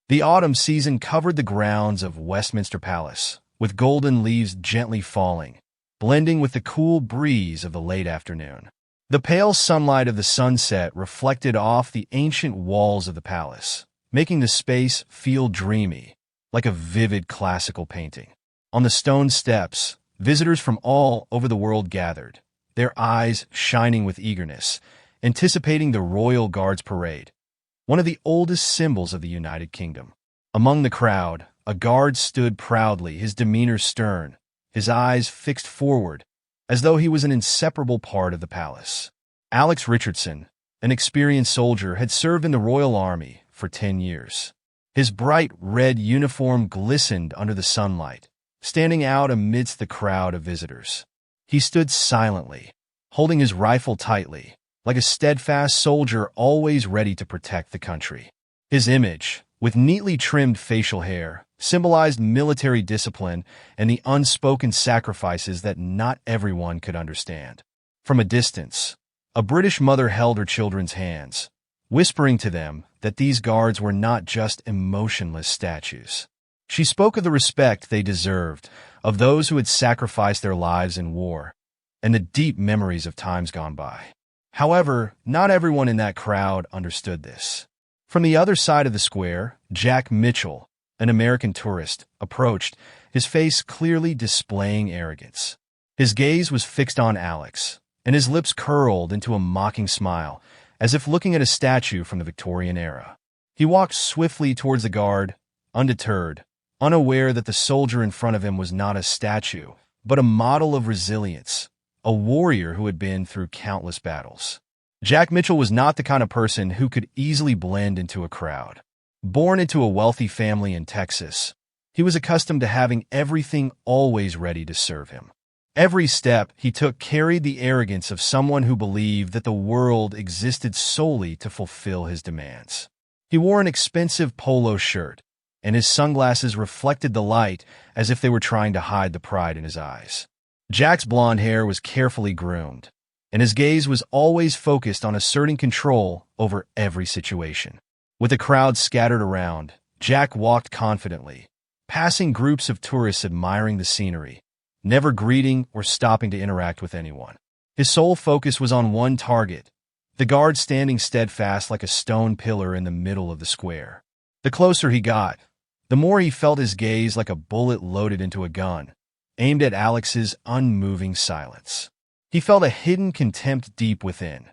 The autumn season covered the grounds of Westminster Palace, with golden leaves gently falling, blending with the cool breeze of the late afternoon. The pale sunlight of the sunset reflected off the ancient walls of the palace, making the space feel dreamy, like a vivid classical painting. On the stone steps, visitors from all over the world gathered, their eyes shining with eagerness, anticipating the Royal Guards Parade, one of the oldest symbols of the United Kingdom. Among the crowd, a guard stood proudly, his demeanor stern, his eyes fixed forward, as though he was an inseparable part of the palace. Alex Richardson, an experienced soldier, had served in the Royal Army for 10 years. His bright red uniform glistened under the sunlight, standing out amidst the crowd of visitors. He stood silently, holding his rifle tightly, like a steadfast soldier always ready to protect the country. His image, with neatly trimmed facial hair, symbolized military discipline and the unspoken sacrifices that not everyone could understand. From a distance, a British mother held her children's hands, whispering to them that these guards were not just emotionless statues. She spoke of the respect they deserved, of those who had sacrificed their lives in war, and the deep memories of times gone by. However, not everyone in that crowd understood this. From the other side of the square, Jack Mitchell, an American tourist, approached, his face clearly displaying arrogance. His gaze was fixed on Alex, and his lips curled into a mocking smile, as if looking at a statue from the Victorian era. He walked swiftly towards the guard, undeterred, unaware that the soldier in front of him was not a statue, but a model of resilience, a warrior who had been through countless battles. Jack Mitchell was not the kind of person who could easily blend into a crowd. Born into a wealthy family in Texas, he was accustomed to having everything always ready to serve him. Every step he took carried the arrogance of someone who believed that the world existed solely to fulfill his demands. He wore an expensive polo shirt, and his sunglasses reflected the light as if they were trying to hide the pride in his eyes. Jack's blonde hair was carefully groomed, and his gaze was always focused on asserting control over every situation. With the crowd scattered around, Jack walked confidently, passing groups of tourists admiring the scenery, never greeting or stopping to interact with anyone. His sole focus was on one target, the guard standing steadfast like a stone pillar in the middle of the square. The closer he got, the more he felt his gaze like a bullet loaded into a gun, aimed at Alex's unmoving silence. He felt a hidden contempt deep within,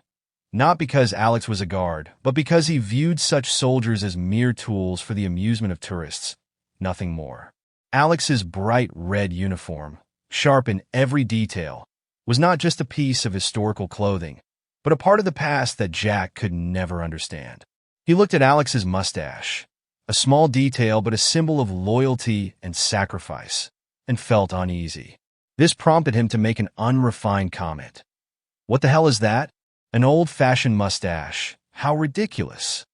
not because Alex was a guard, but because he viewed such soldiers as mere tools for the amusement of tourists, nothing more. Alex's bright red uniform, sharp in every detail, was not just a piece of historical clothing, but a part of the past that Jack could never understand. He looked at Alex's mustache, a small detail but a symbol of loyalty and sacrifice, and felt uneasy. This prompted him to make an unrefined comment. "What the hell is that? An old-fashioned mustache. How ridiculous."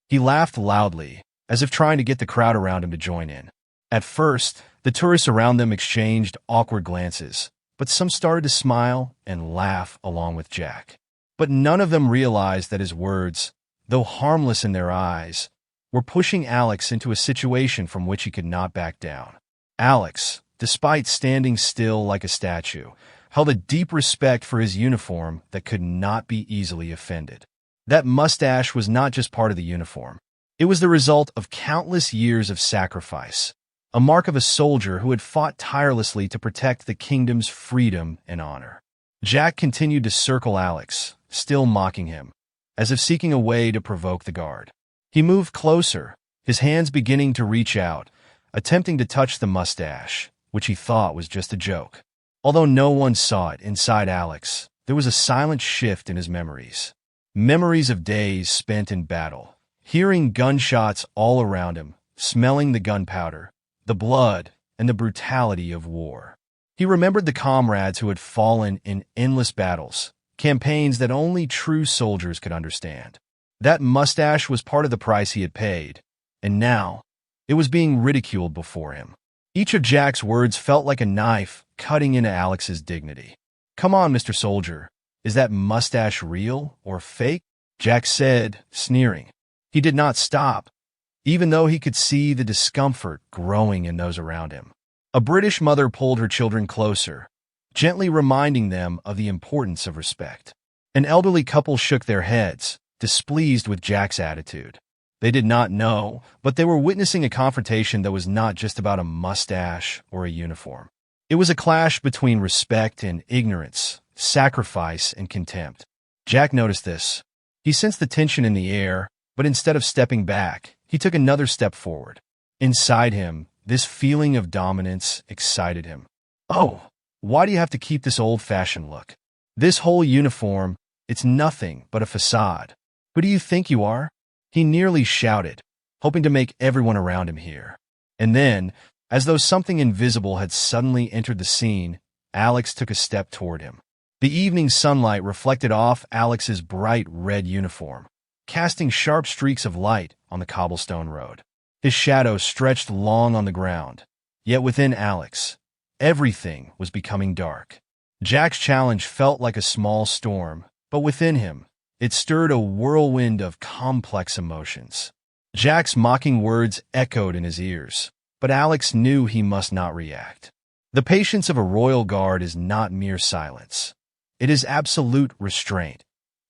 He laughed loudly, as if trying to get the crowd around him to join in. At first, the tourists around them exchanged awkward glances, but some started to smile and laugh along with Jack. But none of them realized that his words, though harmless in their eyes, were pushing Alex into a situation from which he could not back down. Alex, despite standing still like a statue, held a deep respect for his uniform that could not be easily offended. That mustache was not just part of the uniform. It was the result of countless years of sacrifice, a mark of a soldier who had fought tirelessly to protect the kingdom's freedom and honor. Jack continued to circle Alex, still mocking him, as if seeking a way to provoke the guard. He moved closer, his hands beginning to reach out, attempting to touch the mustache, which he thought was just a joke. Although no one saw it inside Alex, there was a silent shift in his memories. Memories of days spent in battle, hearing gunshots all around him, smelling the gunpowder, the blood, and the brutality of war. He remembered the comrades who had fallen in endless battles, campaigns that only true soldiers could understand. That mustache was part of the price he had paid, and now it was being ridiculed before him. Each of Jack's words felt like a knife cutting into Alex's dignity. "Come on, Mr. Soldier. Is that mustache real or fake?" Jack said, sneering. He did not stop, even though he could see the discomfort growing in those around him. A British mother pulled her children closer, gently reminding them of the importance of respect. An elderly couple shook their heads, displeased with Jack's attitude. They did not know, but they were witnessing a confrontation that was not just about a mustache or a uniform. It was a clash between respect and ignorance, sacrifice and contempt. Jack noticed this. He sensed the tension in the air, but instead of stepping back, he took another step forward. Inside him, this feeling of dominance excited him. "Oh, why do you have to keep this old-fashioned look? This whole uniform, it's nothing but a facade. Who do you think you are?" He nearly shouted, hoping to make everyone around him hear. And then, as though something invisible had suddenly entered the scene, Alex took a step toward him. The evening sunlight reflected off Alex's bright red uniform, casting sharp streaks of light on the cobblestone road. His shadow stretched long on the ground, yet within Alex, everything was becoming dark. Jack's challenge felt like a small storm, but within him, it stirred a whirlwind of complex emotions. Jack's mocking words echoed in his ears, but Alex knew he must not react. The patience of a royal guard is not mere silence. It is absolute restraint,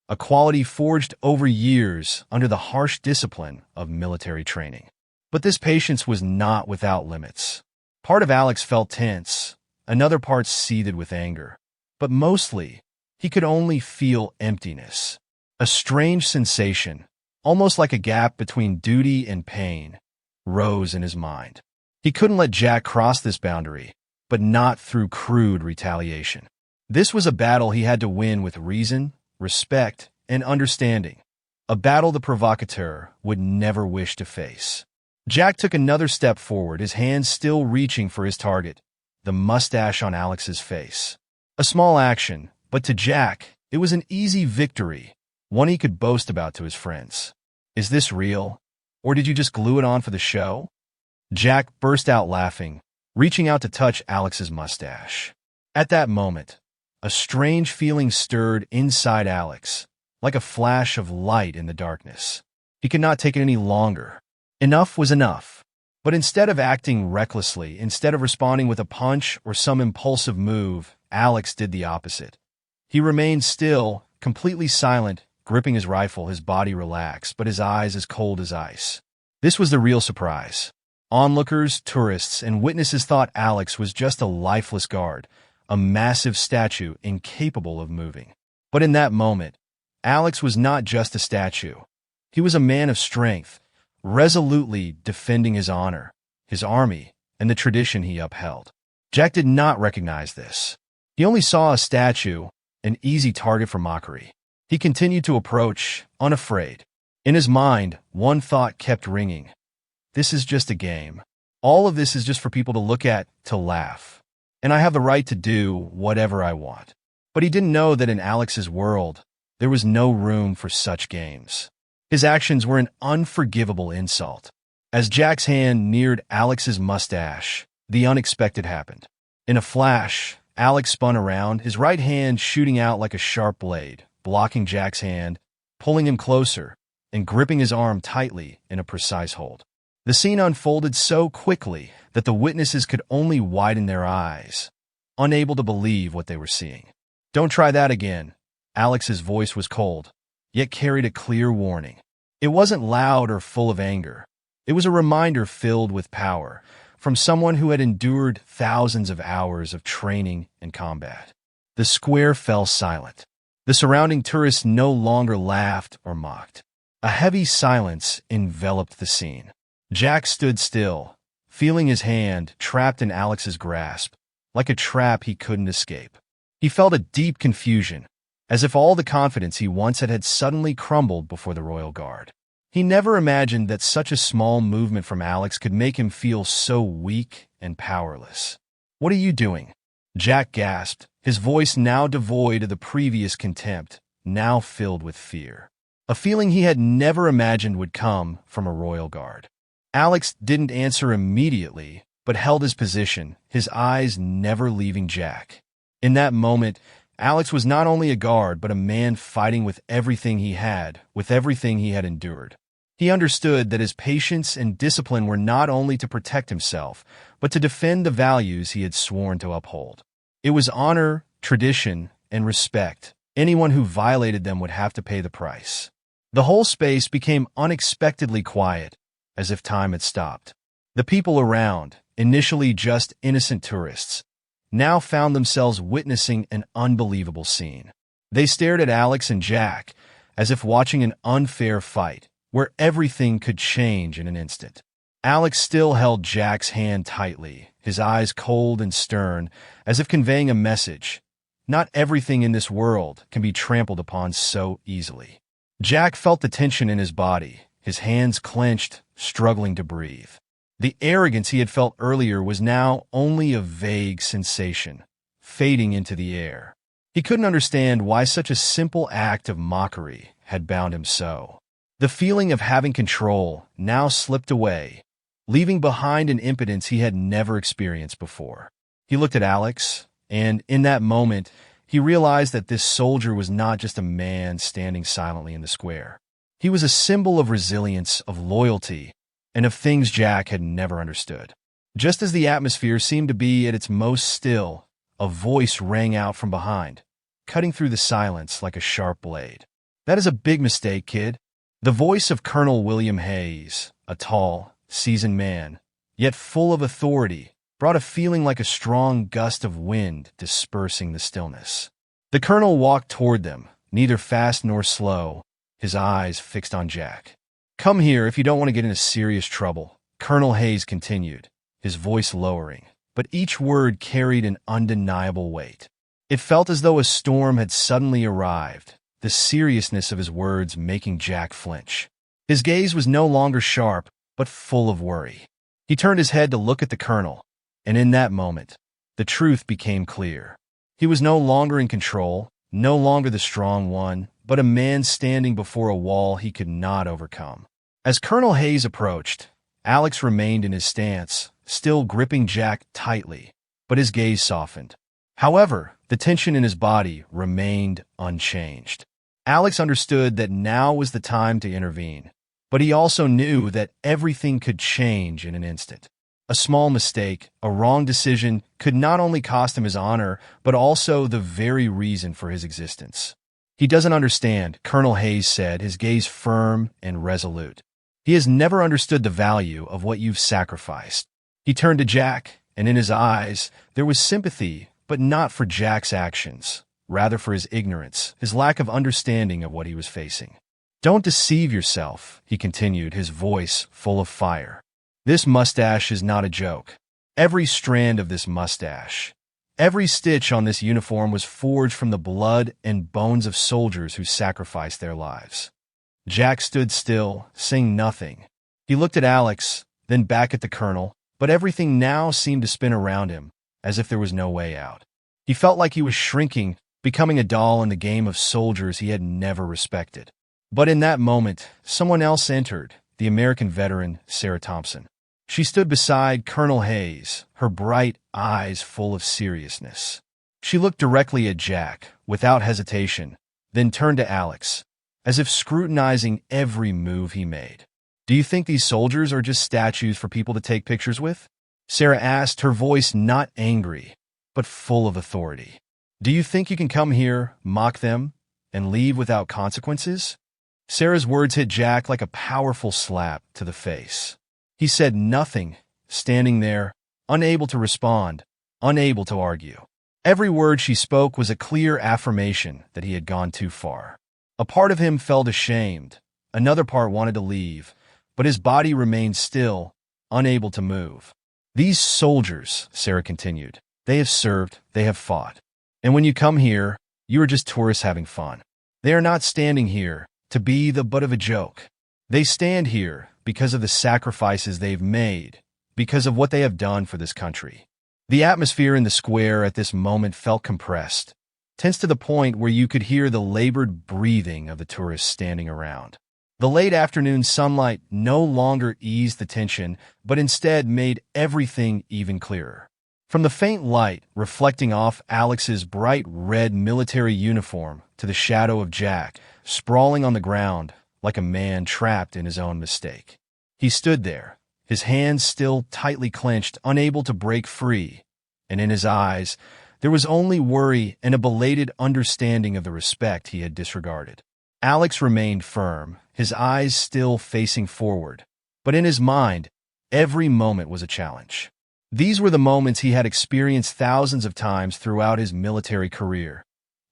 a quality forged over years under the harsh discipline of military training. But this patience was not without limits. Part of Alex felt tense, another part seethed with anger, but mostly, he could only feel emptiness. A strange sensation, almost like a gap between duty and pain, rose in his mind. He couldn't let Jack cross this boundary, but not through crude retaliation. This was a battle he had to win with reason, respect, and understanding, a battle the provocateur would never wish to face. Jack took another step forward, his hands still reaching for his target, the mustache on Alex's face. A small action, but to Jack, it was an easy victory, one he could boast about to his friends. "Is this real? Or did you just glue it on for the show?" Jack burst out laughing, reaching out to touch Alex's mustache. At that moment, a strange feeling stirred inside Alex, like a flash of light in the darkness. He could not take it any longer. Enough was enough. But instead of acting recklessly, instead of responding with a punch or some impulsive move, Alex did the opposite. He remained still, completely silent, gripping his rifle, his body relaxed, but his eyes as cold as ice. This was the real surprise. Onlookers, tourists, and witnesses thought Alex was just a lifeless guard, a massive statue incapable of moving. But in that moment, Alex was not just a statue. He was a man of strength, resolutely defending his honor, his army, and the tradition he upheld. Jack did not recognize this. He only saw a statue, an easy target for mockery. He continued to approach, unafraid. In his mind, one thought kept ringing. This is just a game. All of this is just for people to look at, to laugh. And I have the right to do whatever I want. But he didn't know that in Alex's world, there was no room for such games. His actions were an unforgivable insult. As Jack's hand neared Alex's mustache, the unexpected happened. In a flash, Alex spun around, his right hand shooting out like a sharp blade, blocking Jack's hand, pulling him closer, and gripping his arm tightly in a precise hold. The scene unfolded so quickly that the witnesses could only widen their eyes, unable to believe what they were seeing. "Don't try that again." Alex's voice was cold, yet carried a clear warning. It wasn't loud or full of anger. It was a reminder filled with power, from someone who had endured thousands of hours of training and combat. The square fell silent. The surrounding tourists no longer laughed or mocked. A heavy silence enveloped the scene. Jack stood still, feeling his hand trapped in Alex's grasp, like a trap he couldn't escape. He felt a deep confusion, as if all the confidence he once had suddenly crumbled before the royal guard. He never imagined that such a small movement from Alex could make him feel so weak and powerless. "What are you doing?" Jack gasped, his voice now devoid of the previous contempt, now filled with fear. A feeling he had never imagined would come from a royal guard. Alex didn't answer immediately, but held his position, his eyes never leaving Jack. In that moment, Alex was not only a guard, but a man fighting with everything he had, with everything he had endured. He understood that his patience and discipline were not only to protect himself, but to defend the values he had sworn to uphold. It was honor, tradition, and respect. Anyone who violated them would have to pay the price. The whole space became unexpectedly quiet, as if time had stopped. The people around, initially just innocent tourists, now found themselves witnessing an unbelievable scene. They stared at Alex and Jack, as if watching an unfair fight, where everything could change in an instant. Alex still held Jack's hand tightly, his eyes cold and stern, as if conveying a message. Not everything in this world can be trampled upon so easily. Jack felt the tension in his body, his hands clenched, struggling to breathe. The arrogance he had felt earlier was now only a vague sensation, fading into the air. He couldn't understand why such a simple act of mockery had bound him so. The feeling of having control now slipped away, leaving behind an impotence he had never experienced before. He looked at Alex, and in that moment, he realized that this soldier was not just a man standing silently in the square. He was a symbol of resilience, of loyalty, and of things Jack had never understood. Just as the atmosphere seemed to be at its most still, a voice rang out from behind, cutting through the silence like a sharp blade. "That is a big mistake, kid." The voice of Colonel William Hayes, a tall, seasoned man, yet full of authority, brought a feeling like a strong gust of wind dispersing the stillness. The colonel walked toward them, neither fast nor slow, his eyes fixed on Jack. "Come here if you don't want to get into serious trouble," Colonel Hayes continued, his voice lowering, but each word carried an undeniable weight. It felt as though a storm had suddenly arrived, the seriousness of his words making Jack flinch. His gaze was no longer sharp, but full of worry. He turned his head to look at the colonel, and in that moment, the truth became clear. He was no longer in control, no longer the strong one, but a man standing before a wall he could not overcome. As Colonel Hayes approached, Alex remained in his stance, still gripping Jack tightly, but his gaze softened. However, the tension in his body remained unchanged. Alex understood that now was the time to intervene, but he also knew that everything could change in an instant. A small mistake, a wrong decision, could not only cost him his honor, but also the very reason for his existence. "He doesn't understand," Colonel Hayes said, his gaze firm and resolute. "He has never understood the value of what you've sacrificed." He turned to Jack, and in his eyes, there was sympathy, but not for Jack's actions, rather for his ignorance, his lack of understanding of what he was facing. "Don't deceive yourself," he continued, his voice full of fire. "This mustache is not a joke. Every strand of this mustache, every stitch on this uniform was forged from the blood and bones of soldiers who sacrificed their lives." Jack stood still, saying nothing. He looked at Alex, then back at the colonel, but everything now seemed to spin around him, as if there was no way out. He felt like he was shrinking, becoming a doll in the game of soldiers he had never respected. But in that moment, someone else entered, the American veteran, Sarah Thompson. She stood beside Colonel Hayes, her bright eyes full of seriousness. She looked directly at Jack, without hesitation, then turned to Alex, as if scrutinizing every move he made. "Do you think these soldiers are just statues for people to take pictures with?" Sarah asked, her voice not angry, but full of authority. "Do you think you can come here, mock them, and leave without consequences?" Sarah's words hit Jack like a powerful slap to the face. He said nothing, standing there, unable to respond, unable to argue. Every word she spoke was a clear affirmation that he had gone too far. A part of him felt ashamed, another part wanted to leave, but his body remained still, unable to move. "These soldiers," Sarah continued, "they have served, they have fought. And when you come here, you are just tourists having fun. They are not standing here to be the butt of a joke. They stand here because of the sacrifices they've made, because of what they have done for this country." The atmosphere in the square at this moment felt compressed, tense to the point where you could hear the labored breathing of the tourists standing around. The late afternoon sunlight no longer eased the tension, but instead made everything even clearer. From the faint light reflecting off Alex's bright red military uniform to the shadow of Jack, sprawling on the ground, like a man trapped in his own mistake. He stood there, his hands still tightly clenched, unable to break free, and in his eyes there was only worry and a belated understanding of the respect he had disregarded. Alex remained firm, his eyes still facing forward, but in his mind, every moment was a challenge. These were the moments he had experienced thousands of times throughout his military career.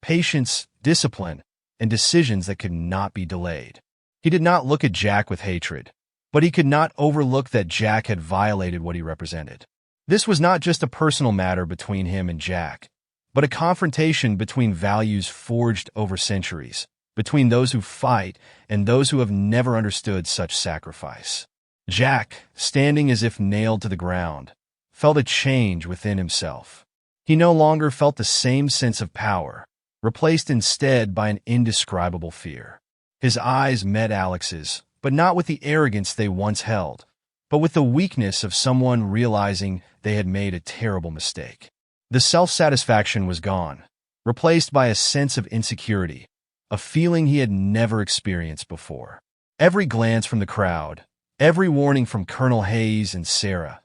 Patience, discipline, and decisions that could not be delayed. He did not look at Jack with hatred, but he could not overlook that Jack had violated what he represented. This was not just a personal matter between him and Jack, but a confrontation between values forged over centuries, between those who fight and those who have never understood such sacrifice. Jack, standing as if nailed to the ground, felt a change within himself. He no longer felt the same sense of power, replaced instead by an indescribable fear. His eyes met Alex's, but not with the arrogance they once held, but with the weakness of someone realizing they had made a terrible mistake. The self-satisfaction was gone, replaced by a sense of insecurity, a feeling he had never experienced before. Every glance from the crowd, every warning from Colonel Hayes and Sarah,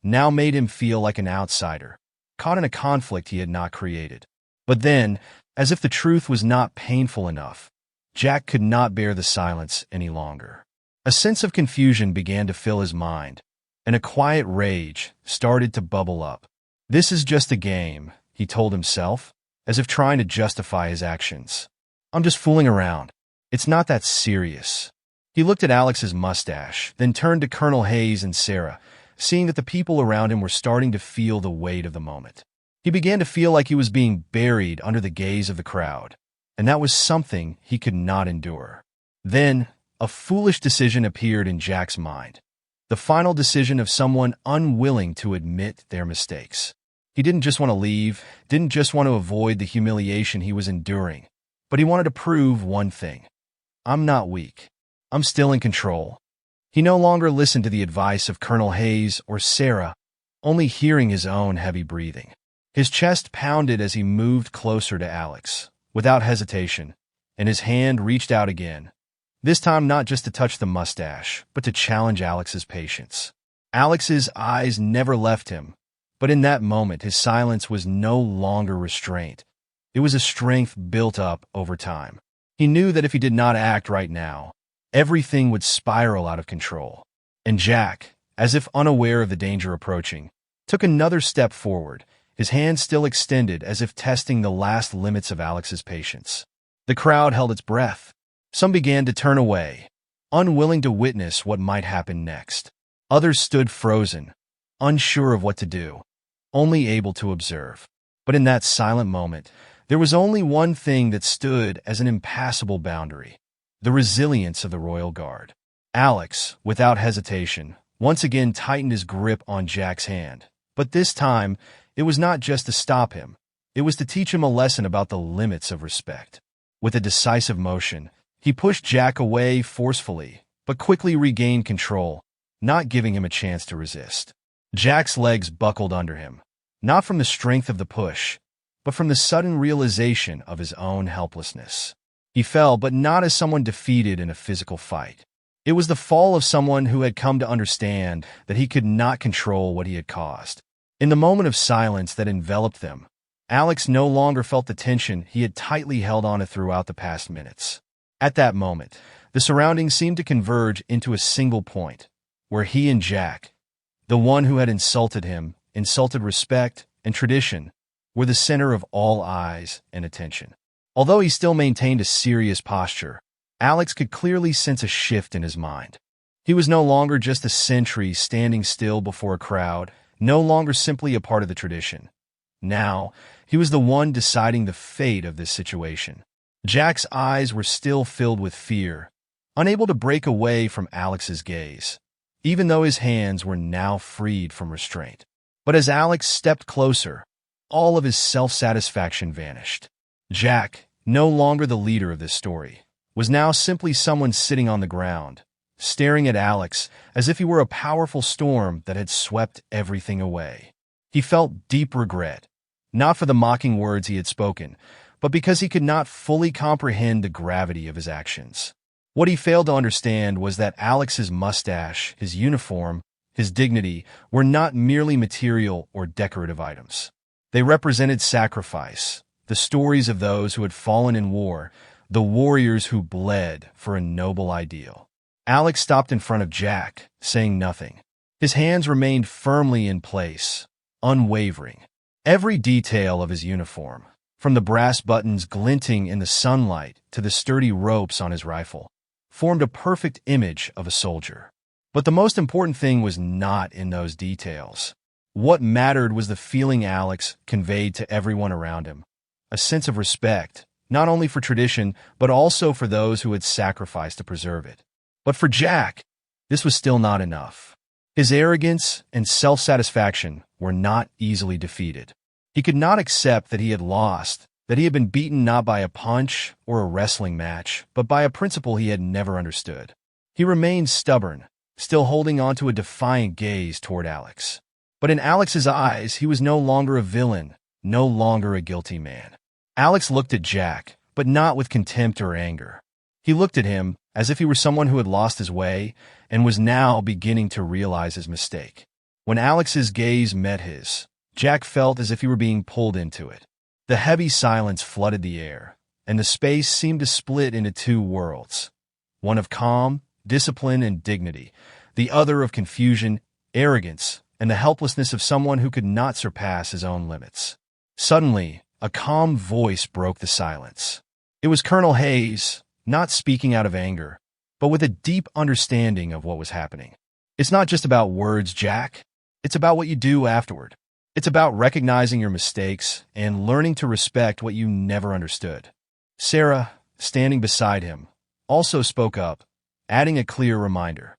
now made him feel like an outsider, caught in a conflict he had not created. But then, as if the truth was not painful enough, Jack could not bear the silence any longer. A sense of confusion began to fill his mind, and a quiet rage started to bubble up. This is just a game, he told himself, as if trying to justify his actions. I'm just fooling around. It's not that serious. He looked at Alex's mustache, then turned to Colonel Hayes and Sarah, seeing that the people around him were starting to feel the weight of the moment. He began to feel like he was being buried under the gaze of the crowd, and that was something he could not endure. Then, a foolish decision appeared in Jack's mind. The final decision of someone unwilling to admit their mistakes. He didn't just want to leave, didn't just want to avoid the humiliation he was enduring, but he wanted to prove one thing. I'm not weak. I'm still in control. He no longer listened to the advice of Colonel Hayes or Sarah, only hearing his own heavy breathing. His chest pounded as he moved closer to Alex, without hesitation, and his hand reached out again, this time not just to touch the mustache, but to challenge Alex's patience. Alex's eyes never left him, but in that moment his silence was no longer restraint. It was a strength built up over time. He knew that if he did not act right now, everything would spiral out of control. And Jack, as if unaware of the danger approaching, took another step forward, his hand still extended as if testing the last limits of Alex's patience. The crowd held its breath. Some began to turn away, unwilling to witness what might happen next. Others stood frozen, unsure of what to do, only able to observe. But in that silent moment, there was only one thing that stood as an impassable boundary: the resilience of the Royal Guard. Alex, without hesitation, once again tightened his grip on Jack's hand. But this time, it was not just to stop him. It was to teach him a lesson about the limits of respect. With a decisive motion, he pushed Jack away forcefully, but quickly regained control, not giving him a chance to resist. Jack's legs buckled under him, not from the strength of the push, but from the sudden realization of his own helplessness. He fell, but not as someone defeated in a physical fight. It was the fall of someone who had come to understand that he could not control what he had caused. In the moment of silence that enveloped them, Alex no longer felt the tension he had tightly held on to throughout the past minutes. At that moment, the surroundings seemed to converge into a single point, where he and Jack, the one who had insulted him, insulted respect and tradition, were the center of all eyes and attention. Although he still maintained a serious posture, Alex could clearly sense a shift in his mind. He was no longer just a sentry standing still before a crowd, no longer simply a part of the tradition. Now, he was the one deciding the fate of this situation. Jack's eyes were still filled with fear, unable to break away from Alex's gaze, even though his hands were now freed from restraint. But as Alex stepped closer, all of his self-satisfaction vanished. Jack, no longer the leader of this story, was now simply someone sitting on the ground, staring at Alex as if he were a powerful storm that had swept everything away. He felt deep regret, not for the mocking words he had spoken, but because he could not fully comprehend the gravity of his actions. What he failed to understand was that Alex's mustache, his uniform, his dignity were not merely material or decorative items. They represented sacrifice, the stories of those who had fallen in war, the warriors who bled for a noble ideal. Alex stopped in front of Jack, saying nothing. His hands remained firmly in place, unwavering. Every detail of his uniform, from the brass buttons glinting in the sunlight to the sturdy ropes on his rifle, formed a perfect image of a soldier. But the most important thing was not in those details. What mattered was the feeling Alex conveyed to everyone around him, a sense of respect, not only for tradition, but also for those who had sacrificed to preserve it. But for Jack, this was still not enough. His arrogance and self-satisfaction were not easily defeated. He could not accept that he had lost, that he had been beaten not by a punch or a wrestling match, but by a principle he had never understood. He remained stubborn, still holding on to a defiant gaze toward Alex. But in Alex's eyes, he was no longer a villain, no longer a guilty man. Alex looked at Jack, but not with contempt or anger. He looked at him as if he were someone who had lost his way and was now beginning to realize his mistake. When Alex's gaze met his, Jack felt as if he were being pulled into it. The heavy silence flooded the air, and the space seemed to split into two worlds, one of calm, discipline, and dignity, the other of confusion, arrogance, and the helplessness of someone who could not surpass his own limits. Suddenly, a calm voice broke the silence. It was Colonel Hayes, not speaking out of anger, but with a deep understanding of what was happening. It's not just about words, Jack. It's about what you do afterward. It's about recognizing your mistakes and learning to respect what you never understood. Sarah, standing beside him, also spoke up, adding a clear reminder.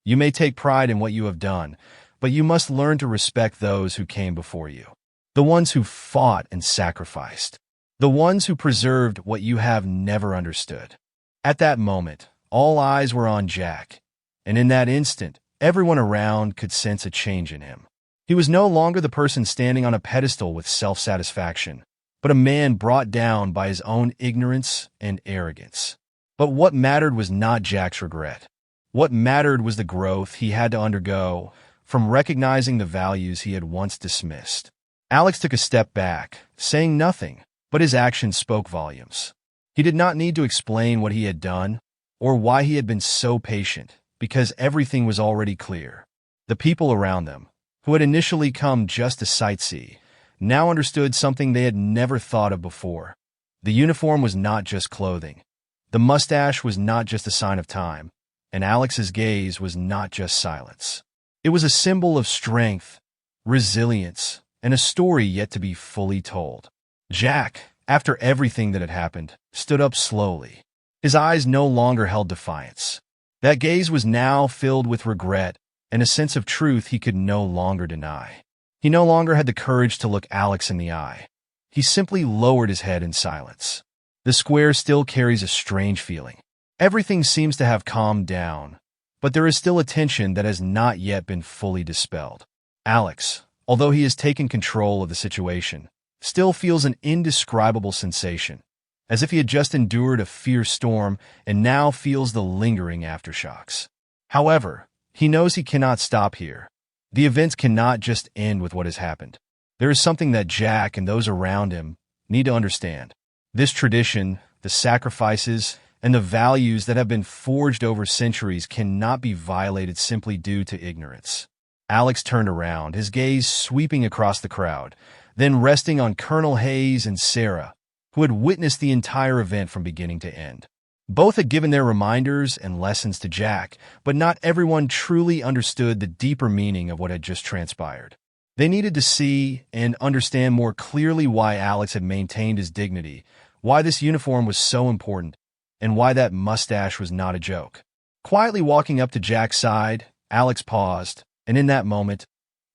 You may take pride in what you have done, but you must learn to respect those who came before you. The ones who fought and sacrificed. The ones who preserved what you have never understood. At that moment, all eyes were on Jack, and in that instant, everyone around could sense a change in him. He was no longer the person standing on a pedestal with self-satisfaction, but a man brought down by his own ignorance and arrogance. But what mattered was not Jack's regret. What mattered was the growth he had to undergo from recognizing the values he had once dismissed. Alex took a step back, saying nothing, but his actions spoke volumes. He did not need to explain what he had done or why he had been so patient, because everything was already clear. The people around them, who had initially come just to sightsee, now understood something they had never thought of before. The uniform was not just clothing. The mustache was not just a sign of time, and Alex's gaze was not just silence. It was a symbol of strength, resilience, and a story yet to be fully told. Jack, after everything that had happened, stood up slowly. His eyes no longer held defiance. That gaze was now filled with regret and a sense of truth he could no longer deny. He no longer had the courage to look Alex in the eye. He simply lowered his head in silence. The square still carries a strange feeling. Everything seems to have calmed down, but there is still a tension that has not yet been fully dispelled. Alex, although he has taken control of the situation, still feels an indescribable sensation, as if he had just endured a fierce storm and now feels the lingering aftershocks. However, he knows he cannot stop here. The events cannot just end with what has happened. There is something that Jack and those around him need to understand. This tradition, the sacrifices, and the values that have been forged over centuries cannot be violated simply due to ignorance. Alex turned around, his gaze sweeping across the crowd, then resting on Colonel Hayes and Sarah, who had witnessed the entire event from beginning to end. Both had given their reminders and lessons to Jack, but not everyone truly understood the deeper meaning of what had just transpired. They needed to see and understand more clearly why Alex had maintained his dignity, why this uniform was so important, and why that mustache was not a joke. Quietly walking up to Jack's side, Alex paused, and in that moment,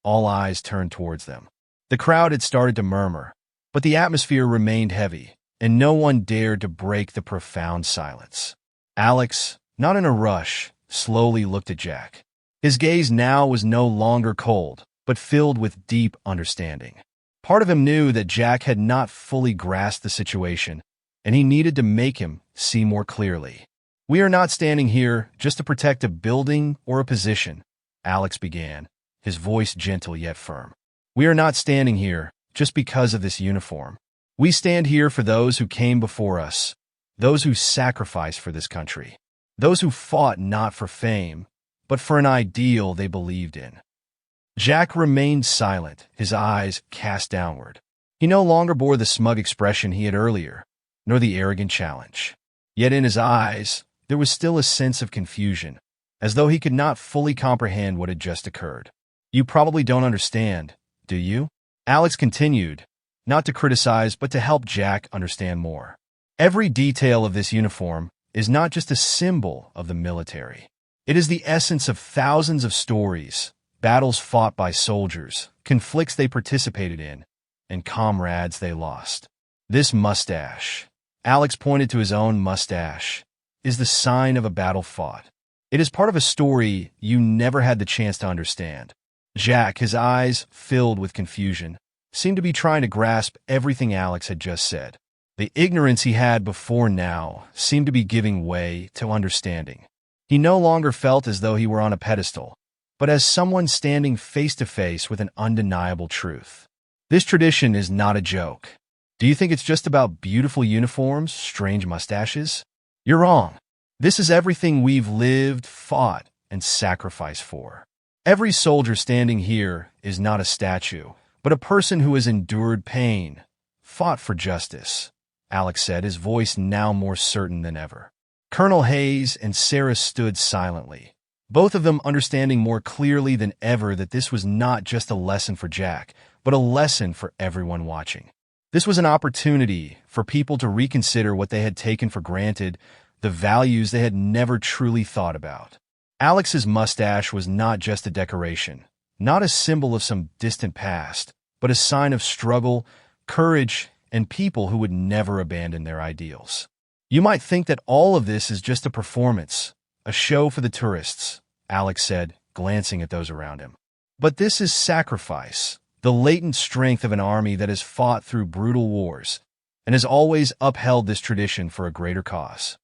all eyes turned towards them. The crowd had started to murmur, but the atmosphere remained heavy, and no one dared to break the profound silence. Alex, not in a rush, slowly looked at Jack. His gaze now was no longer cold, but filled with deep understanding. Part of him knew that Jack had not fully grasped the situation, and he needed to make him see more clearly. "We are not standing here just to protect a building or a position," Alex began, his voice gentle yet firm. "We are not standing here just because of this uniform. We stand here for those who came before us, those who sacrificed for this country, those who fought not for fame, but for an ideal they believed in." Jack remained silent, his eyes cast downward. He no longer bore the smug expression he had earlier, nor the arrogant challenge. Yet in his eyes, there was still a sense of confusion, as though he could not fully comprehend what had just occurred. "You probably don't understand, do you?" Alex continued, not to criticize but to help Jack understand more. "Every detail of this uniform is not just a symbol of the military. It is the essence of thousands of stories, battles fought by soldiers, conflicts they participated in, and comrades they lost. This mustache," Alex pointed to his own mustache, "is the sign of a battle fought. It is part of a story you never had the chance to understand." Jack, his eyes filled with confusion, seemed to be trying to grasp everything Alex had just said. The ignorance he had before now seemed to be giving way to understanding. He no longer felt as though he were on a pedestal, but as someone standing face to face with an undeniable truth. "This tradition is not a joke. Do you think it's just about beautiful uniforms, strange mustaches? You're wrong. This is everything we've lived, fought, and sacrificed for. Every soldier standing here is not a statue, but a person who has endured pain, fought for justice," Alex said, his voice now more certain than ever. Colonel Hayes and Sarah stood silently, both of them understanding more clearly than ever that this was not just a lesson for Jack, but a lesson for everyone watching. This was an opportunity for people to reconsider what they had taken for granted, the values they had never truly thought about. Alex's mustache was not just a decoration, not a symbol of some distant past, but a sign of struggle, courage, and people who would never abandon their ideals. "You might think that all of this is just a performance, a show for the tourists," Alex said, glancing at those around him. "But this is sacrifice, the latent strength of an army that has fought through brutal wars and has always upheld this tradition for a greater cause."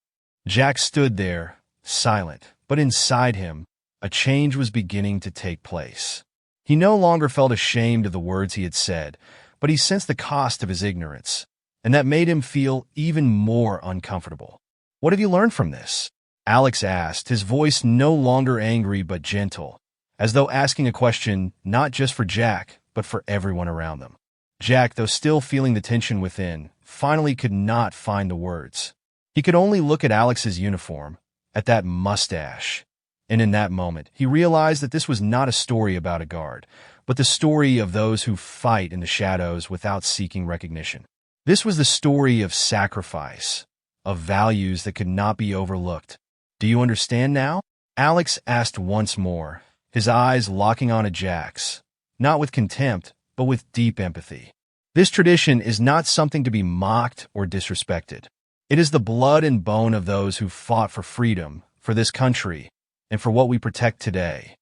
Jack stood there, silent, but inside him, a change was beginning to take place. He no longer felt ashamed of the words he had said, but he sensed the cost of his ignorance, and that made him feel even more uncomfortable. "What have you learned from this?" Alex asked, his voice no longer angry but gentle, as though asking a question not just for Jack, but for everyone around them. Jack, though still feeling the tension within, finally could not find the words. He could only look at Alex's uniform, at that mustache, and in that moment, he realized that this was not a story about a guard, but the story of those who fight in the shadows without seeking recognition. This was the story of sacrifice, of values that could not be overlooked. "Do you understand now?" Alex asked once more, his eyes locking on Jack's, not with contempt, but with deep empathy. "This tradition is not something to be mocked or disrespected. It is the blood and bone of those who fought for freedom, for this country, and for what we protect today."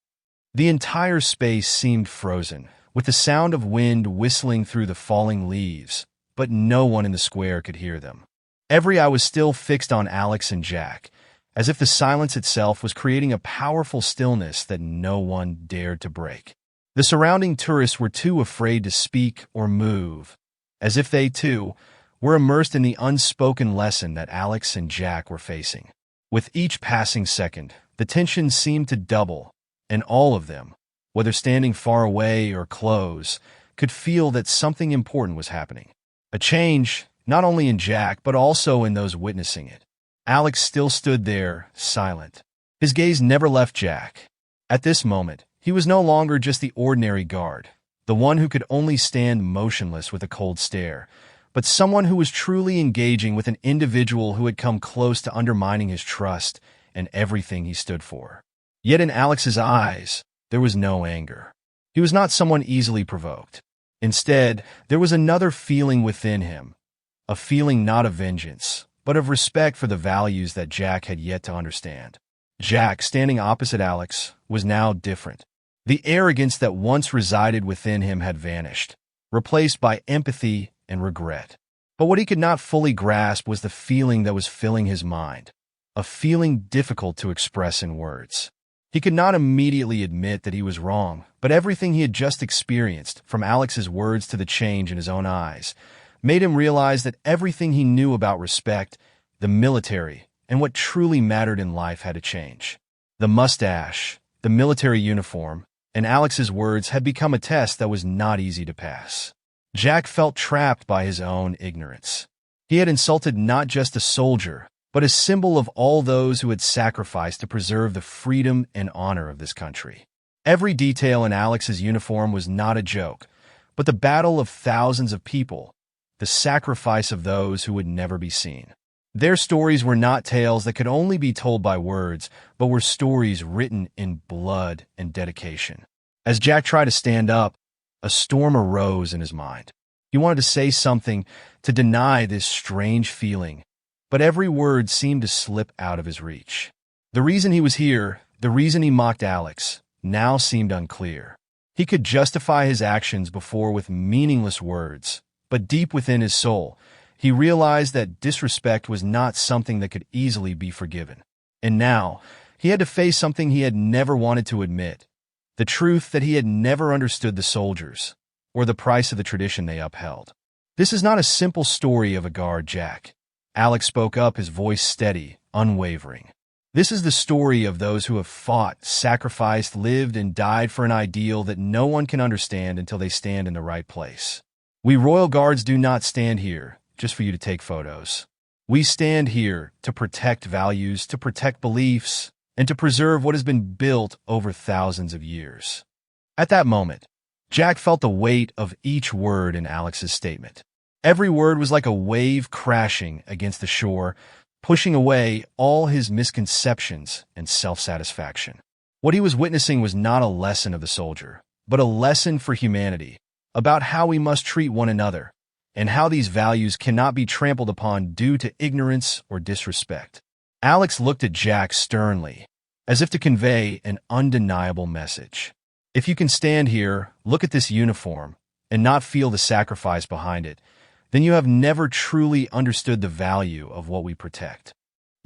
The entire space seemed frozen, with the sound of wind whistling through the falling leaves, but no one in the square could hear them. Every eye was still fixed on Alex and Jack, as if the silence itself was creating a powerful stillness that no one dared to break. The surrounding tourists were too afraid to speak or move, as if they, too, were immersed in the unspoken lesson that Alex and Jack were facing. With each passing second, the tension seemed to double, and all of them, whether standing far away or close, could feel that something important was happening. A change, not only in Jack, but also in those witnessing it. Alex still stood there, silent. His gaze never left Jack. At this moment, he was no longer just the ordinary guard, the one who could only stand motionless with a cold stare, but someone who was truly engaging with an individual who had come close to undermining his trust and everything he stood for. Yet in Alex's eyes, there was no anger. He was not someone easily provoked. Instead, there was another feeling within him, a feeling not of vengeance, but of respect for the values that Jack had yet to understand. Jack, standing opposite Alex, was now different. The arrogance that once resided within him had vanished, replaced by empathy and regret. But what he could not fully grasp was the feeling that was filling his mind, a feeling difficult to express in words. He could not immediately admit that he was wrong, but everything he had just experienced, from Alex's words to the change in his own eyes, made him realize that everything he knew about respect, the military, and what truly mattered in life had to change. The mustache, the military uniform, and Alex's words had become a test that was not easy to pass. Jack felt trapped by his own ignorance. He had insulted not just a soldier, but a symbol of all those who had sacrificed to preserve the freedom and honor of this country. Every detail in Alex's uniform was not a joke, but the battle of thousands of people, the sacrifice of those who would never be seen. Their stories were not tales that could only be told by words, but were stories written in blood and dedication. As Jack tried to stand up, a storm arose in his mind. He wanted to say something to deny this strange feeling, but every word seemed to slip out of his reach. The reason he was here, the reason he mocked Alex, now seemed unclear. He could justify his actions before with meaningless words, but deep within his soul, he realized that disrespect was not something that could easily be forgiven. And now, he had to face something he had never wanted to admit, the truth that he had never understood the soldiers, or the price of the tradition they upheld. This is not a simple story of a guard, Jack. Alex spoke up, his voice steady, unwavering. This is the story of those who have fought, sacrificed, lived, and died for an ideal that no one can understand until they stand in the right place. We Royal Guards do not stand here just for you to take photos. We stand here to protect values, to protect beliefs, and to preserve what has been built over thousands of years. At that moment, Jack felt the weight of each word in Alex's statement. Every word was like a wave crashing against the shore, pushing away all his misconceptions and self-satisfaction. What he was witnessing was not a lesson of the soldier, but a lesson for humanity, about how we must treat one another, and how these values cannot be trampled upon due to ignorance or disrespect. Alex looked at Jack sternly, as if to convey an undeniable message. If you can stand here, look at this uniform, and not feel the sacrifice behind it, then you have never truly understood the value of what we protect.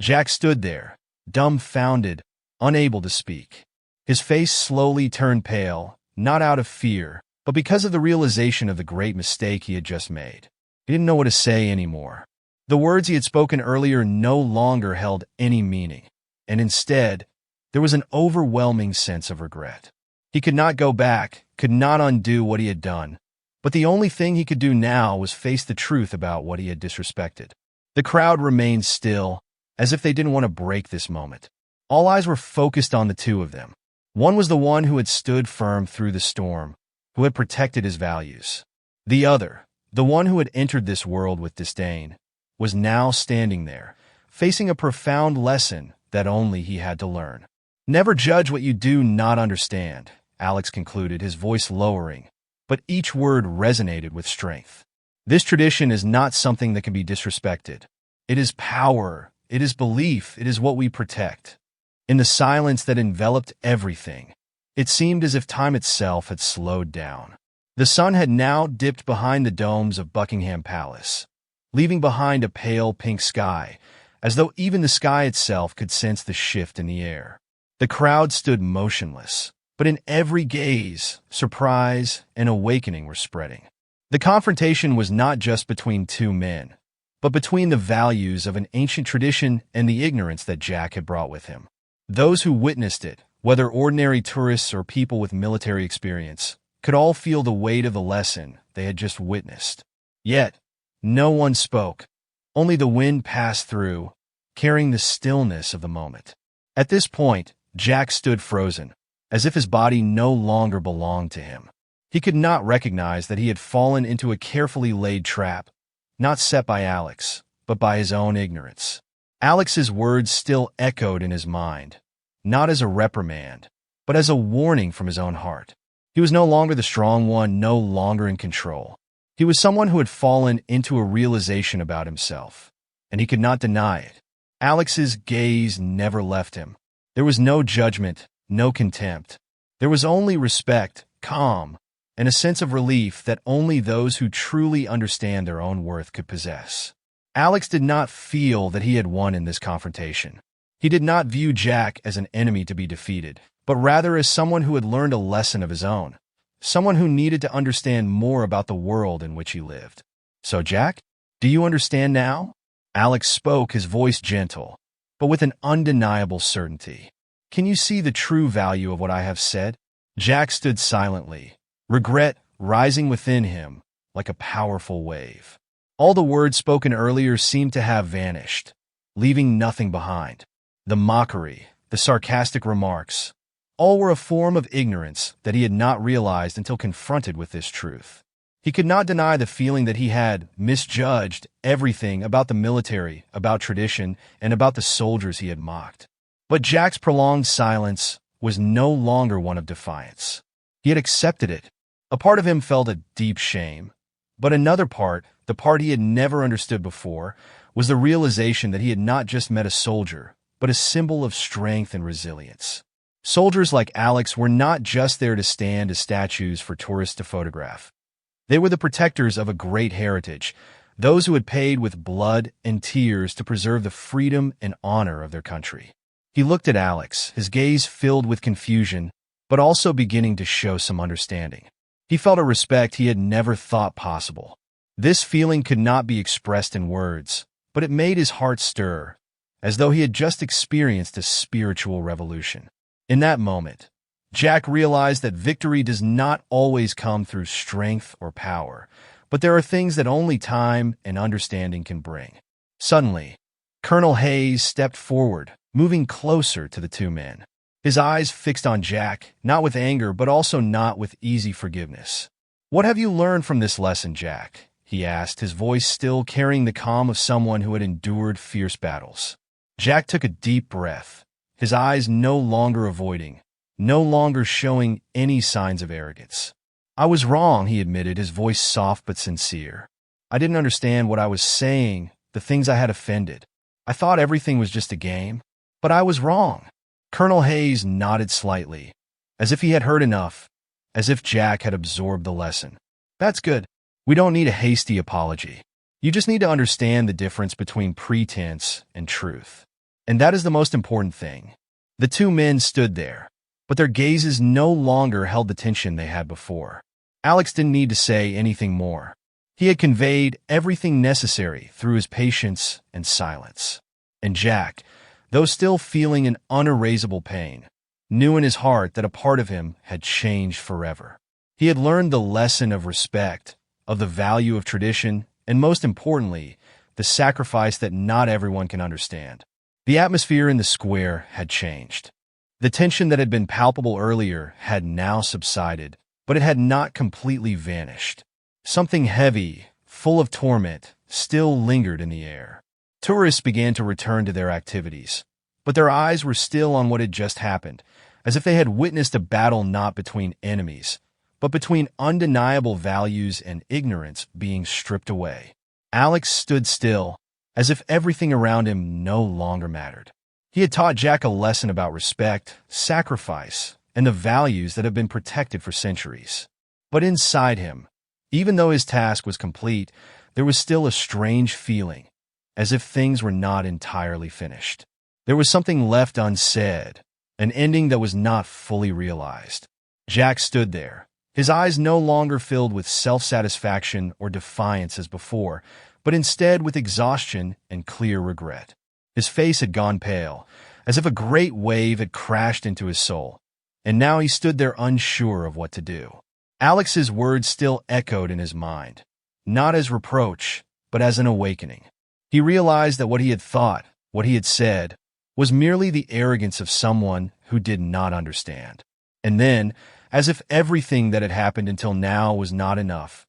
Jack stood there, dumbfounded, unable to speak. His face slowly turned pale, not out of fear, but because of the realization of the great mistake he had just made. He didn't know what to say anymore. The words he had spoken earlier no longer held any meaning, and instead, there was an overwhelming sense of regret. He could not go back, could not undo what he had done, but the only thing he could do now was face the truth about what he had disrespected. The crowd remained still, as if they didn't want to break this moment. All eyes were focused on the two of them. One was the one who had stood firm through the storm, who had protected his values. The other, the one who had entered this world with disdain, was now standing there, facing a profound lesson that only he had to learn. Never judge what you do not understand, Alex concluded, his voice lowering, but each word resonated with strength. This tradition is not something that can be disrespected. It is power, it is belief, it is what we protect. In the silence that enveloped everything, it seemed as if time itself had slowed down. The sun had now dipped behind the domes of Buckingham Palace, leaving behind a pale pink sky, as though even the sky itself could sense the shift in the air. The crowd stood motionless, but in every gaze, surprise and awakening were spreading. The confrontation was not just between two men, but between the values of an ancient tradition and the ignorance that Jack had brought with him. Those who witnessed it, whether ordinary tourists or people with military experience, could all feel the weight of the lesson they had just witnessed. Yet, no one spoke. Only the wind passed through, carrying the stillness of the moment. At this point, Jack stood frozen, as if his body no longer belonged to him. He could not recognize that he had fallen into a carefully laid trap, not set by Alex, but by his own ignorance. Alex's words still echoed in his mind, not as a reprimand, but as a warning from his own heart. He was no longer the strong one, no longer in control. He was someone who had fallen into a realization about himself, and he could not deny it. Alex's gaze never left him. There was no judgment, no contempt. There was only respect, calm, and a sense of relief that only those who truly understand their own worth could possess. Alex did not feel that he had won in this confrontation. He did not view Jack as an enemy to be defeated, but rather as someone who had learned a lesson of his own, someone who needed to understand more about the world in which he lived. "So, Jack, do you understand now?" Alex spoke, his voice gentle, but with an undeniable certainty. "Can you see the true value of what I have said?" Jack stood silently, regret rising within him like a powerful wave. All the words spoken earlier seemed to have vanished, leaving nothing behind. The mockery, the sarcastic remarks, all were a form of ignorance that he had not realized until confronted with this truth. He could not deny the feeling that he had misjudged everything about the military, about tradition, and about the soldiers he had mocked. But Jack's prolonged silence was no longer one of defiance. He had accepted it. A part of him felt a deep shame, but another part, the part he had never understood before, was the realization that he had not just met a soldier, but a symbol of strength and resilience. Soldiers like Alex were not just there to stand as statues for tourists to photograph. They were the protectors of a great heritage, those who had paid with blood and tears to preserve the freedom and honor of their country. He looked at Alex, his gaze filled with confusion, but also beginning to show some understanding. He felt a respect he had never thought possible. This feeling could not be expressed in words, but it made his heart stir, as though he had just experienced a spiritual revolution. In that moment, Jack realized that victory does not always come through strength or power, but there are things that only time and understanding can bring. Suddenly, Colonel Hayes stepped forward, moving closer to the two men. His eyes fixed on Jack, not with anger, but also not with easy forgiveness. "What have you learned from this lesson, Jack?" he asked, his voice still carrying the calm of someone who had endured fierce battles. Jack took a deep breath, his eyes no longer avoiding, no longer showing any signs of arrogance. "I was wrong," he admitted, his voice soft but sincere. "I didn't understand what I was saying, the things I had offended. I thought everything was just a game, but I was wrong." Colonel Hayes nodded slightly, as if he had heard enough, as if Jack had absorbed the lesson. "That's good. We don't need a hasty apology. You just need to understand the difference between pretense and truth. And that is the most important thing." The two men stood there, but their gazes no longer held the tension they had before. Alex didn't need to say anything more. He had conveyed everything necessary through his patience and silence. And Jack, though still feeling an unerasable pain, knew in his heart that a part of him had changed forever. He had learned the lesson of respect, of the value of tradition, and most importantly, the sacrifice that not everyone can understand. The atmosphere in the square had changed. The tension that had been palpable earlier had now subsided, but it had not completely vanished. Something heavy, full of torment, still lingered in the air. Tourists began to return to their activities, but their eyes were still on what had just happened, as if they had witnessed a battle not between enemies, but between undeniable values and ignorance being stripped away. Alex stood still, as if everything around him no longer mattered. He had taught Jack a lesson about respect, sacrifice, and the values that have been protected for centuries. But inside him, even though his task was complete, there was still a strange feeling, as if things were not entirely finished. There was something left unsaid, an ending that was not fully realized. Jack stood there, his eyes no longer filled with self-satisfaction or defiance as before, but instead with exhaustion and clear regret. His face had gone pale, as if a great wave had crashed into his soul, and now he stood there unsure of what to do. Alex's words still echoed in his mind, not as reproach, but as an awakening. He realized that what he had thought, what he had said, was merely the arrogance of someone who did not understand. And then, as if everything that had happened until now was not enough,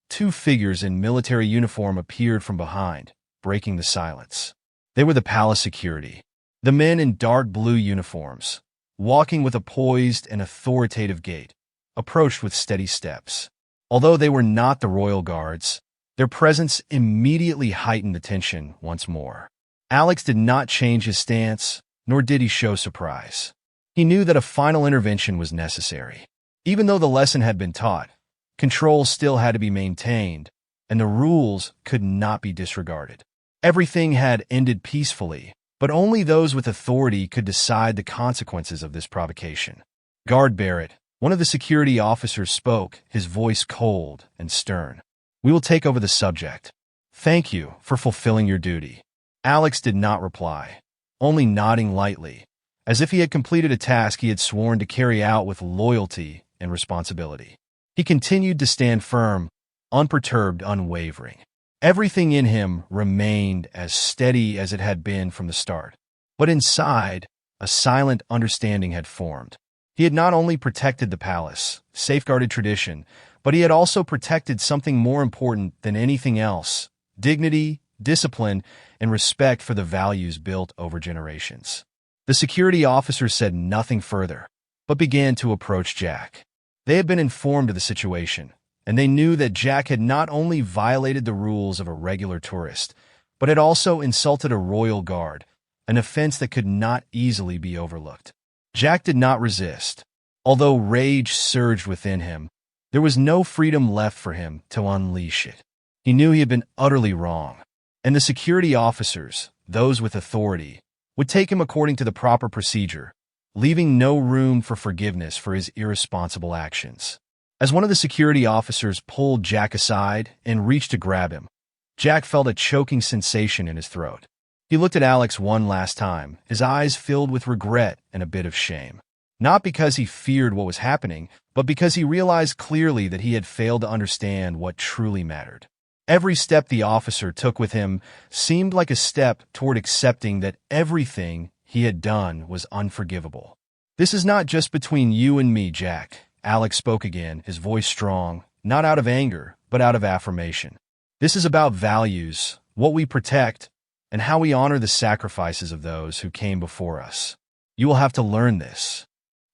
two figures in military uniform appeared from behind, breaking the silence. They were the palace security, the men in dark blue uniforms, walking with a poised and authoritative gait, approached with steady steps. Although they were not the royal guards, their presence immediately heightened the tension once more. Alex did not change his stance, nor did he show surprise. He knew that a final intervention was necessary. Even though the lesson had been taught, control still had to be maintained, and the rules could not be disregarded. Everything had ended peacefully, but only those with authority could decide the consequences of this provocation. Guard Barrett, one of the security officers, spoke, his voice cold and stern. "We will take over the subject. Thank you for fulfilling your duty." Alex did not reply, only nodding lightly, as if he had completed a task he had sworn to carry out with loyalty and responsibility. He continued to stand firm, unperturbed, unwavering. Everything in him remained as steady as it had been from the start. But inside, a silent understanding had formed. He had not only protected the palace, safeguarded tradition, but he had also protected something more important than anything else: dignity, discipline, and respect for the values built over generations. The security officer said nothing further, but began to approach Jack. They had been informed of the situation, and they knew that Jack had not only violated the rules of a regular tourist, but had also insulted a royal guard, an offense that could not easily be overlooked. Jack did not resist. Although rage surged within him, there was no freedom left for him to unleash it. He knew he had been utterly wrong, and the security officers, those with authority, would take him according to the proper procedure, leaving no room for forgiveness for his irresponsible actions. As one of the security officers pulled Jack aside and reached to grab him, Jack felt a choking sensation in his throat. He looked at Alex one last time, his eyes filled with regret and a bit of shame. Not because he feared what was happening, but because he realized clearly that he had failed to understand what truly mattered. Every step the officer took with him seemed like a step toward accepting that everything he had done was unforgivable. "This is not just between you and me, Jack," Alex spoke again, his voice strong, not out of anger, but out of affirmation. "This is about values, what we protect, and how we honor the sacrifices of those who came before us. You will have to learn this."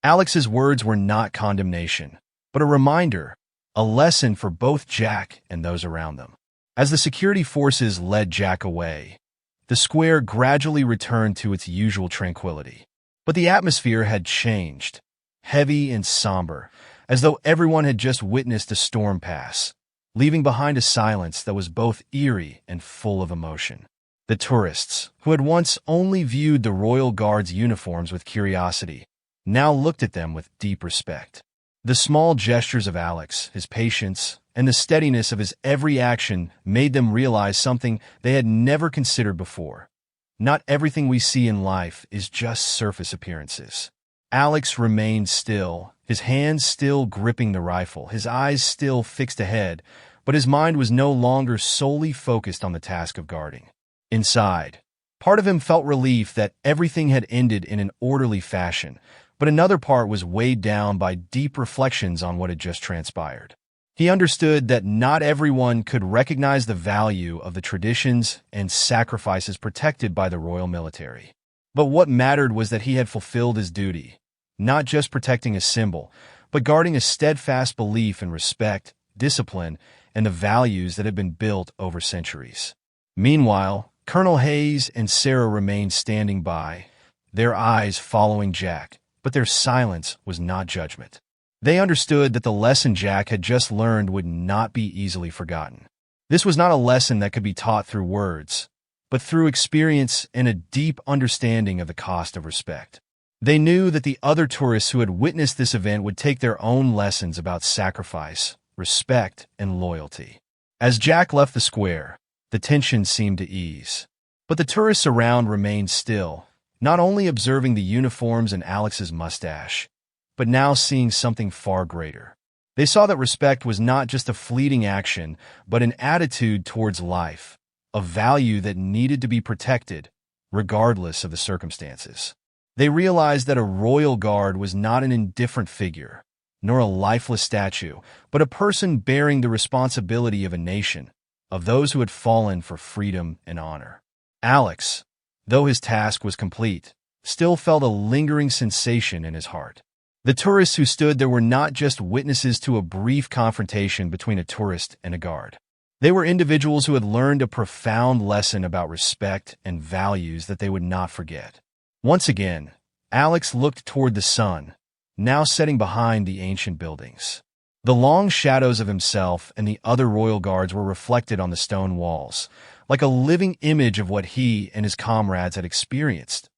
Alex's words were not condemnation, but a reminder, a lesson for both Jack and those around them. As the security forces led Jack away, the square gradually returned to its usual tranquility. But the atmosphere had changed, heavy and somber, as though everyone had just witnessed a storm pass, leaving behind a silence that was both eerie and full of emotion. The tourists, who had once only viewed the royal guard's uniforms with curiosity, now looked at them with deep respect. The small gestures of Alex, his patience, and the steadiness of his every action made them realize something they had never considered before. Not everything we see in life is just surface appearances. Alex remained still, his hands still gripping the rifle, his eyes still fixed ahead, but his mind was no longer solely focused on the task of guarding. Inside, part of him felt relief that everything had ended in an orderly fashion, but another part was weighed down by deep reflections on what had just transpired. He understood that not everyone could recognize the value of the traditions and sacrifices protected by the royal military. But what mattered was that he had fulfilled his duty, not just protecting a symbol, but guarding a steadfast belief in respect, discipline, and the values that had been built over centuries. Meanwhile, Colonel Hayes and Sarah remained standing by, their eyes following Jack, but their silence was not judgment. They understood that the lesson Jack had just learned would not be easily forgotten. This was not a lesson that could be taught through words, but through experience and a deep understanding of the cost of respect. They knew that the other tourists who had witnessed this event would take their own lessons about sacrifice, respect, and loyalty. As Jack left the square, the tension seemed to ease. But the tourists around remained still, not only observing the uniforms and Alex's mustache, but now seeing something far greater. They saw that respect was not just a fleeting action, but an attitude towards life, a value that needed to be protected, regardless of the circumstances. They realized that a royal guard was not an indifferent figure, nor a lifeless statue, but a person bearing the responsibility of a nation, of those who had fallen for freedom and honor. Alex, though his task was complete, still felt a lingering sensation in his heart. The tourists who stood there were not just witnesses to a brief confrontation between a tourist and a guard. They were individuals who had learned a profound lesson about respect and values that they would not forget. Once again, Alex looked toward the sun, now setting behind the ancient buildings. The long shadows of himself and the other royal guards were reflected on the stone walls, like a living image of what he and his comrades had experienced.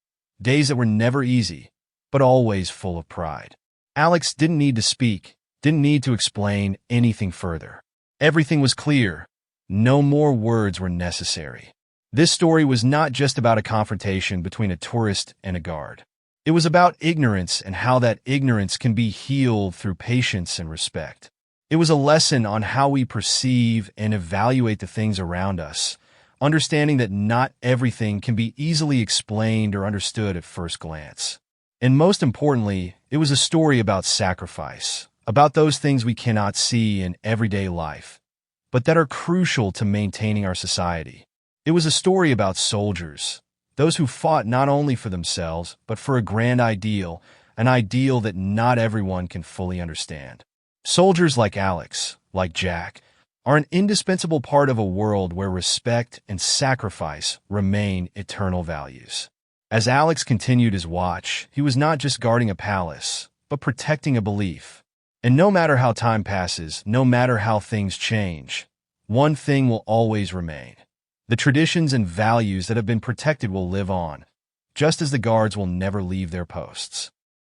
Days that were never easy, but always full of pride. Alex didn't need to speak, didn't need to explain anything further. Everything was clear. No more words were necessary. This story was not just about a confrontation between a tourist and a guard. It was about ignorance and how that ignorance can be healed through patience and respect. It was a lesson on how we perceive and evaluate the things around us, understanding that not everything can be easily explained or understood at first glance. And most importantly, it was a story about sacrifice, about those things we cannot see in everyday life, but that are crucial to maintaining our society. It was a story about soldiers, those who fought not only for themselves, but for a grand ideal, an ideal that not everyone can fully understand. Soldiers like Alex, like Jack, are an indispensable part of a world where respect and sacrifice remain eternal values. As Alex continued his watch, he was not just guarding a palace, but protecting a belief. And no matter how time passes, no matter how things change, one thing will always remain. The traditions and values that have been protected will live on, just as the guards will never leave their posts.